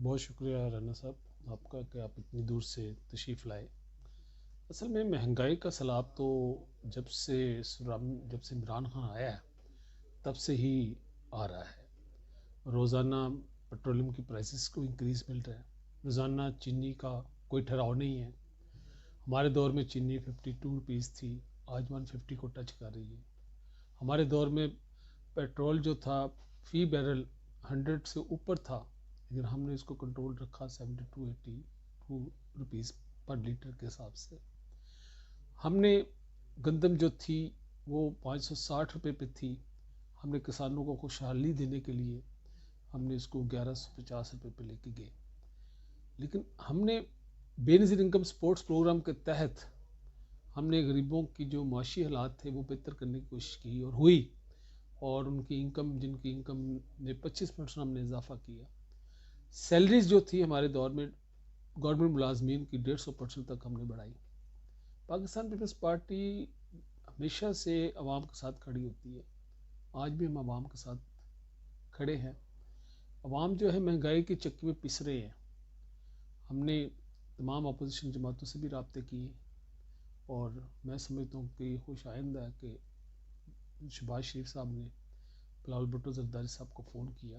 बहुत शुक्रिया राना साहब आपका कि आप इतनी दूर से तशरीफ़ लाए। असल में महंगाई का सैलाब तो जब से इमरान खान आया है तब से ही आ रहा है। रोज़ाना पेट्रोलियम की प्राइसेस को इंक्रीज़ मिल रहा है। रोज़ाना चीनी का कोई ठहराव नहीं है। हमारे दौर में चीनी 52 रुपीज़ थी, आज 150 को टच कर रही है। हमारे दौर में पेट्रोल जो था फ़ी बैरल 100 से ऊपर था, लेकिन हमने इसको कंट्रोल रखा 72-82 रुपीज़ पर लीटर के हिसाब से। हमने गंदम जो थी वो 560 रुपये पे थी। हमने किसानों को खुशहाली देने के लिए हमने इसको 1150 रुपये पे लेके गए। लेकिन हमने बेनज़ीर इनकम सपोर्ट्स प्रोग्राम के तहत हमने गरीबों की जो माशी हालात थे वो बेहतर करने की कोशिश की और हुई, और उनकी इनकम जिनकी इनकम में 25% हमने इजाफा किया। सैलरीज जो थी हमारे दौर में गवर्नमेंट मुलाजमीन की 150% तक हमने बढ़ाई। पाकिस्तान पीपल्स पार्टी हमेशा से अवाम के साथ खड़ी होती है। आज भी हम अवाम के साथ खड़े हैं। अवाम जो है महंगाई की चक्की में पिस रहे हैं। हमने तमाम अपोजिशन जमातों से भी रब्ते किए और मैं समझता हूँ कि खुश आइंदा है कि शहबाज शरीफ साहब ने बिलावल भुट्टो जरदारी साहब को फ़ोन किया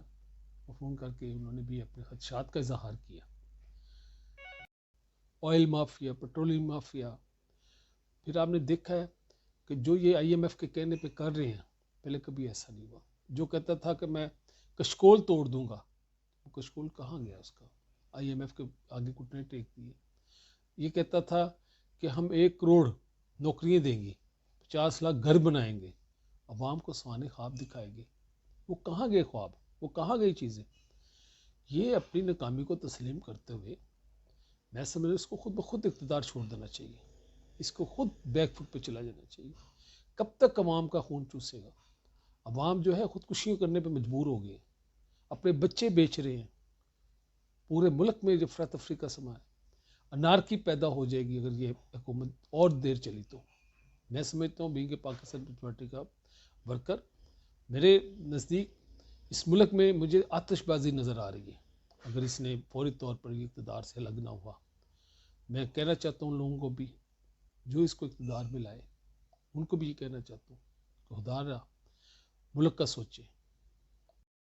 और फ़ोन करके उन्होंने भी अपने खदशात का इजहार किया। ऑयल माफिया, पेट्रोलियम माफिया, फिर आपने देखा है कि जो ये IMF के कहने पे कर रहे हैं, पहले कभी ऐसा नहीं हुआ। जो कहता था कि मैं कशकोल तोड़ दूंगा, वो कशकोल कहाँ गया उसका? IMF के आगे घुटने टेक दिए। ये कहता था कि हम 1 करोड़ नौकरियां देंगे, 50 लाख घर बनाएंगे, अवाम को सुहाने ख्वाब दिखाएंगे। वो कहाँ गए ख्वाब? वो कहाँ गई चीज़ें? ये अपनी नाकामी को तस्लीम करते हुए मैं समझ इसको खुद ब खुद इक़्तिदार छोड़ देना चाहिए। इसको खुद बैकफुट पे चला जाना चाहिए। कब तक अवाम का खून चूसेगा? अवाम जो है खुदकुशियाँ करने पे मजबूर हो गए, अपने बच्चे बेच रहे हैं। पूरे मुल्क में जो अफरा तफरी का समा है, अनारकी पैदा हो जाएगी अगर ये हुकूमत और देर चली तो। मैं समझता हूँ बीइंग ए पाकिस्तान पीपल्स पार्टी का वर्कर, मेरे नज़दीक इस मुल्क में मुझे आतिशबाजी नज़र आ रही है अगर इसने फौरी तौर पर इक़्तिदार से अलग ना हुआ। मैं कहना चाहता हूँ लोगों को भी जो इसको इक़्तिदार में लाए, उनको भी ये कहना चाहता हूँ कि खुदारा मुल्क का सोचे।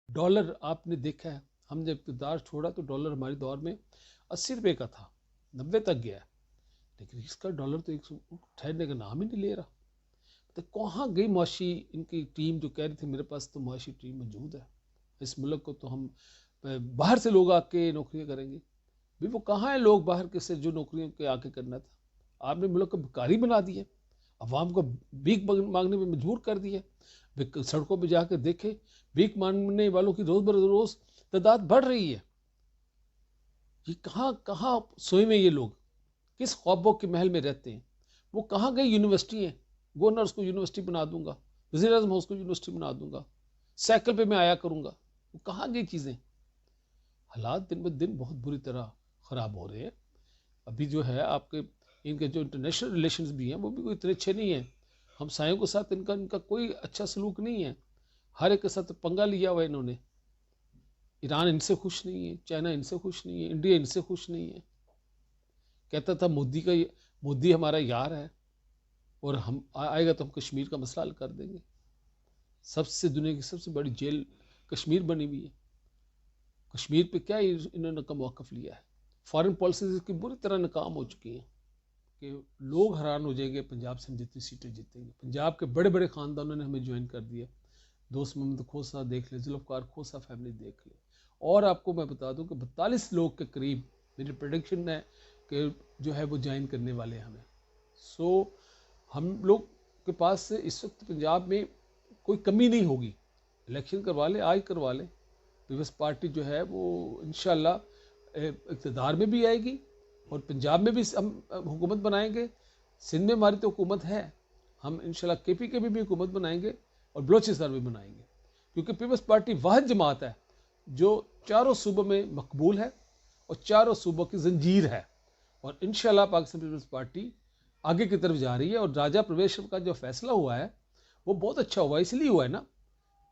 डॉलर आपने देखा है, हम जब इक़्तिदार छोड़ा तो डॉलर हमारे दौर में 80 रुपये का था, 90 तक गया, लेकिन इसका डॉलर तो 100 ठहरने का नाम ही नहीं ले रहा। तो कहाँ गई मुआशी इनकी टीम जो कह रही थी मेरे पास तो मुआशी टीम मौजूद है, इस मुल्क को तो हम बाहर से लोग आके नौकरियां करेंगे। भी वो कहाँ है लोग बाहर के से जो नौकरियों के आके करना था? आपने मुल्क को भिखारी बना दिया, अवाम को भीख मांगने में मजबूर कर दिया। सड़कों पर जाकर देखे, भीख मांगने वालों की रोज बरोज तादाद बढ़ रही है। ये कहाँ कहाँ सोए में ये लोग किस ख्वाबों के महल में रहते हैं? वो कहाँ गई यूनिवर्सिटी है? गवर्नर उसको यूनिवर्सिटी बना दूंगा, वज़ीर आज़म उसको यूनिवर्सिटी बना दूंगा, साइकिल पे मैं आया करूंगा। वो कहाँ गई चीज़ें? हालात दिन ब दिन बहुत बुरी तरह ख़राब हो रहे हैं। अभी जो है आपके इनके जो इंटरनेशनल रिलेशंस भी हैं वो भी कोई इतने अच्छे नहीं हैं। हमसायों के साथ इनका इनका कोई अच्छा सलूक नहीं है। हर एक के साथ पंगा लिया हुआ है इन्होंने। ईरान इनसे खुश नहीं है, चाइना इनसे खुश नहीं है, इंडिया इनसे खुश नहीं है। कहता था मोदी हमारा यार है और हम आएगा तो हम कश्मीर का मसला हल कर देंगे। सबसे दुनिया की सबसे बड़ी जेल कश्मीर बनी हुई है। कश्मीर पे क्या इन्होंने का मौक़िफ़ लिया है? फॉरेन पॉलिसीज की बुरी तरह नाकाम हो चुकी हैं कि लोग हैरान हो जाएंगे पंजाब से हम जितनी सीटें जीतेंगे। पंजाब के बड़े बड़े ख़ानदानों ने हमें ज्वाइन कर दिया। दोस्त मोहम्मद खोसा देख ले, जुल्फ़कार खोसा फैमिली देख ले, और आपको मैं बता दूं कि 42 लोग के करीब मेरी प्रेडिक्शन है कि जो है वो ज्वाइन करने वाले हैं हमें। सो हम लोग के पास से इस वक्त पंजाब में कोई कमी नहीं होगी। इलेक्शन करवा ले, आज करवा ले, पीपल्स पार्टी जो है वो इंशाल्लाह इक़्तिदार में भी आएगी और पंजाब में भी हम हुकूमत बनाएंगे। सिंध में हमारी तो हुकूमत है, हम इंशाल्लाह KPK में भी हुकूमत बनाएंगे और बलोचिस्तान में बनाएंगे, क्योंकि पीपल्स पार्टी वाहिद जमात है जो चारों सूबों में मकबूल है और चारों सूबों की जंजीर है। और इंशाल्लाह पाकिस्तान पीपल्स पार्टी आगे की तरफ जा रही है। और राजा प्रवेश का जो फैसला हुआ है वो बहुत अच्छा हुआ, इसलिए हुआ है ना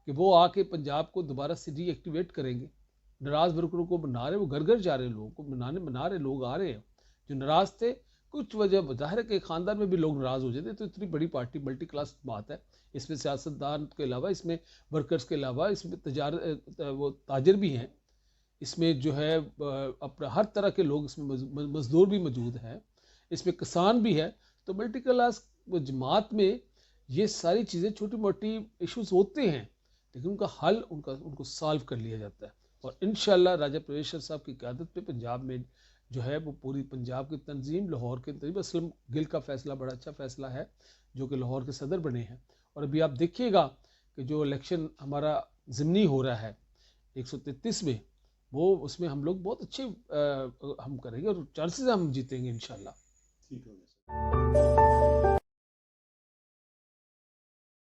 कि वो आके पंजाब को दोबारा से रीएक्टिवेट करेंगे। नाराज़ वर्करों को मना रहे, वो घर घर जा रहे, लोगों को मना रहे लोग आ रहे हैं जो नाराज़ थे। कुछ वजह जाहिर है कि ख़ानदान में भी लोग नाराज़ हो जाते, तो इतनी बड़ी पार्टी मल्टी क्लास बात है, इसमें सियासतदान के अलावा, इसमें वर्कर्स के अलावा, इसमें वो ताजर भी हैं, इसमें जो है अपना हर तरह के लोग, इसमें मजदूर भी मौजूद हैं, इसमें किसान भी है। तो मल्टी क्लास जमात में ये सारी चीज़ें छोटी मोटी इश्यूज होते हैं, लेकिन उनका हल उनको सॉल्व कर लिया जाता है। और इंशाल्लाह राजा परवेश्वर साहब की क़यादत पे पंजाब में जो है वो पूरी पंजाब की तंजीम, लाहौर की तंजीम, असलम गिल का फ़ैसला बड़ा अच्छा फ़ैसला है जो कि लाहौर के सदर बने हैं। और अभी आप देखिएगा कि जो इलेक्शन हमारा ज़िमनी हो रहा है 133 में, वो उसमें हम लोग बहुत अच्छे हम करेंगे और चांसेस हम जीतेंगे इंशाल्लाह।